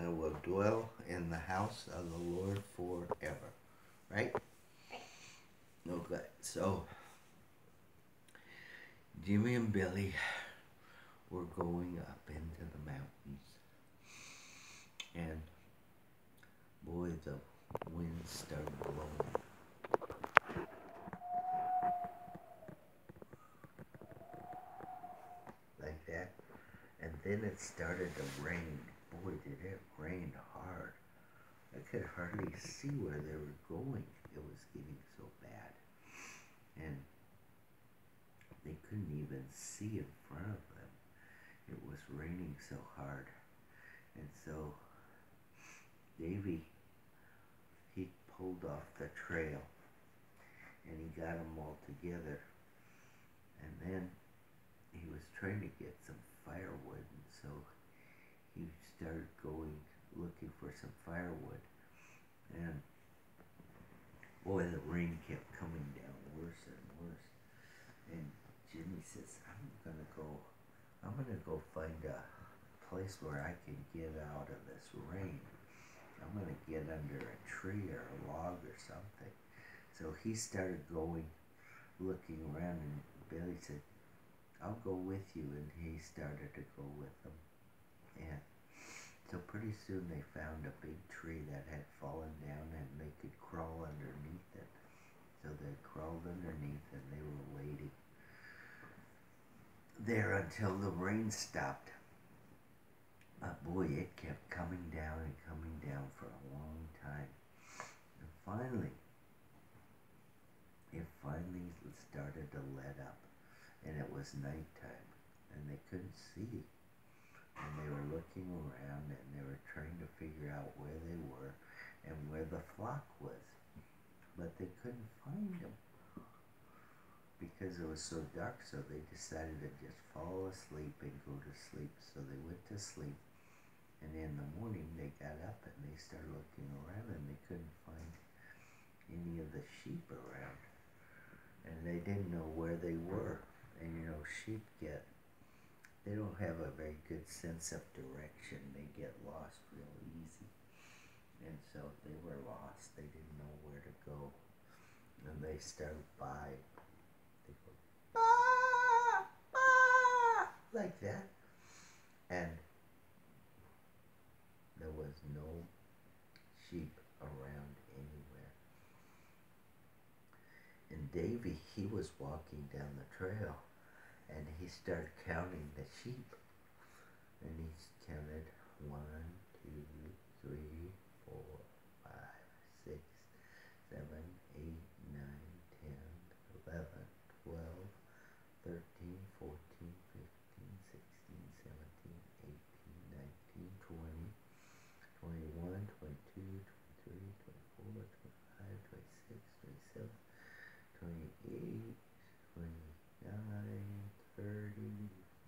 I will dwell in the house of the Lord forever. Right? Okay, so Jimmy and Billy were going up into the mountains, and boy, the wind started blowing. Like that. And then it started to rain. Boy, did it rain hard. I could hardly see where they were going. It was getting so bad. And they couldn't even see in front of them. It was raining so hard. And so Davy, he pulled off the trail and he got them all together. And then he was trying to get some firewood, and so he started going looking for some firewood. And boy, the rain kept coming down worse and worse. And Jimmy says, I'm gonna go find a place where I can get out of this rain. I'm gonna get under a tree or a log or something. So he started going, looking around, and Billy said, I'll go with you, and he started to go with them. And so pretty soon they found a big tree that had fallen down and they could crawl underneath it. So they crawled underneath and they were waiting there until the rain stopped. But boy, it kept coming down and coming down for a long time. And finally, it finally started to let up. And it was nighttime, and they couldn't see. And they were looking around, and they were trying to figure out where they were and where the flock was. But they couldn't find them because it was so dark, so they decided to just fall asleep and go to sleep. So they went to sleep, and in the morning they got up and they started looking around, and they couldn't find any of the sheep around. And they didn't know where they were. And you know, sheep they don't have a very good sense of direction. They get lost real easy. And so they were lost. They didn't know where to go. And they started by. They go, bah, bah, like that. And there was no sheep around anywhere. And Davy, he was walking down the trail. And he started counting the sheep. And he counted 1, 2, 3, 4, 5, 6, 7, 8, 9, 10, 11, 12, 13, 14, 15, 16, 17, 18, 19, 20, 21, 22, 23, 24, 25, 26, 27, 28, 29, 30,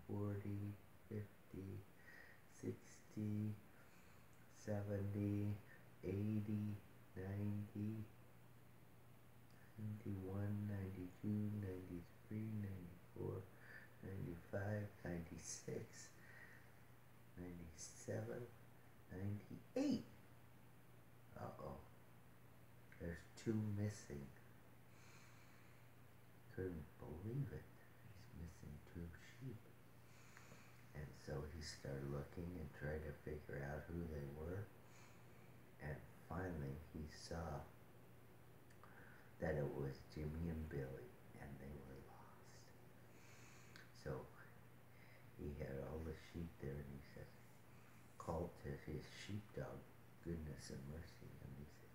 40, 50, 60, 70, 80, 90, 91, 92, 93, 94, 95, 96, 97, 98. Uh-oh. There's 2 missing. Couldn't believe it. He's missing 2 sheep. And so he started looking and tried to figure out who they were. And finally he saw that it was Jimmy and Billy, and they were lost. So he had all the sheep there, and he said, called to his sheepdog, Goodness and Mercy, and he said,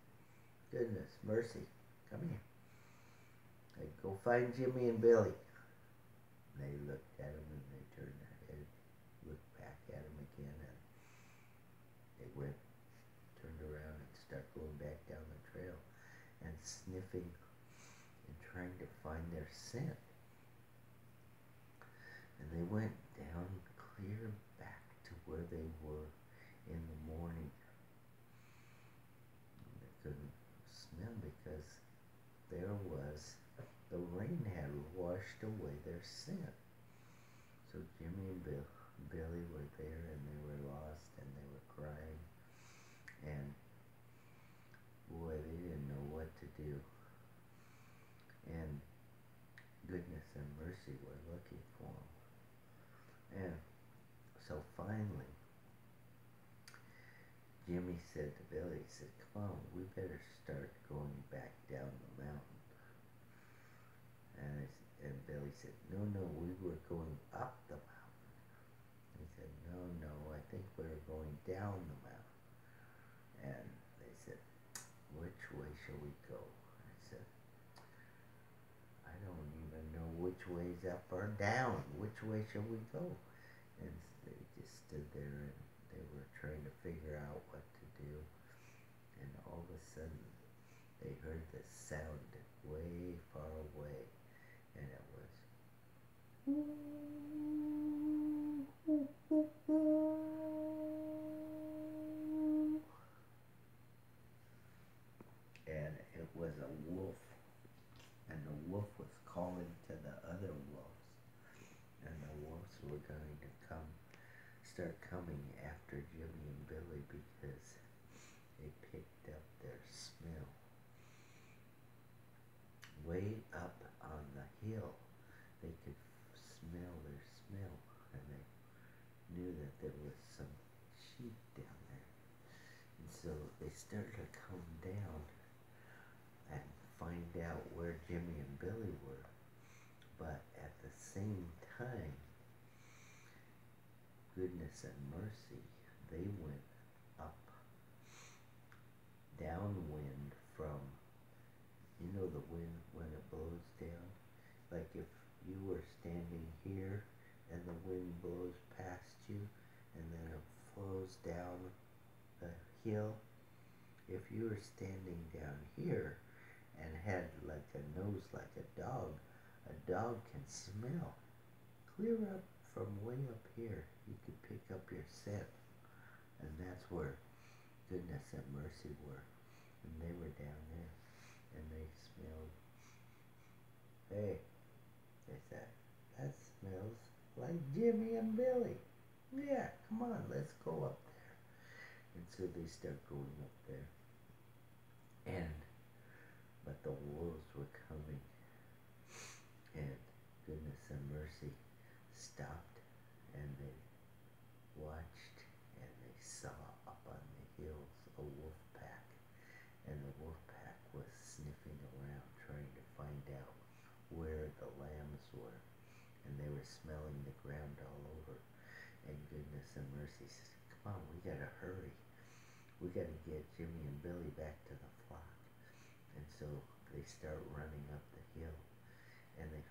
Goodness, Mercy, come here. I'd go find Jimmy and Billy. And they looked at him and they turned their head, looked back at him again, and they turned around and started going back down the trail and sniffing and trying to find their scent. And they went down clear back to where they were in the morning. And they couldn't smell because the rain had washed away their scent. So Jimmy and Billy were there, and they were lost, and they were crying. finally, Jimmy said to Billy, he said, come on, we better start going back down the mountain. And Billy said, no, no, we were going up the mountain. He said, no, no, I think we're going down the mountain. And they said, which way shall we go? I said, I don't even know which way's up or down. Which way shall we go? And they just stood there and they were trying to figure out what to do. And all of a sudden, they heard this sound way far away. And it was, and it was a wolf. And the wolf was calling to the other wolves. And the wolves were going to start coming after Jimmy and Billy because they picked up their smell. Way up on the hill, they could smell their smell, and they knew that there was some sheep down there. And so they started to come down and find out where Jimmy and Billy were. But at the same time, goodness and mercy, they went up downwind from, you know, the wind when it blows down. Like if you were standing here and the wind blows past you and then it flows down the hill. If you were standing down here and had like a nose like a dog can smell clear up from way up here. You could pick up your scent, and that's where goodness and mercy were. And they were down there, and they smelled. Hey, they said, that smells like Jimmy and Billy. Yeah, come on, let's go up there. And so they start going up there. But the wolves were coming, and goodness and mercy stopped, and they watched, and they saw up on the hills a wolf pack, and the wolf pack was sniffing around trying to find out where the lambs were, and they were smelling the ground all over. And goodness and mercy says, come on, we gotta hurry. We gotta get Jimmy and Billy back to the flock. And so they start running up the hill, and they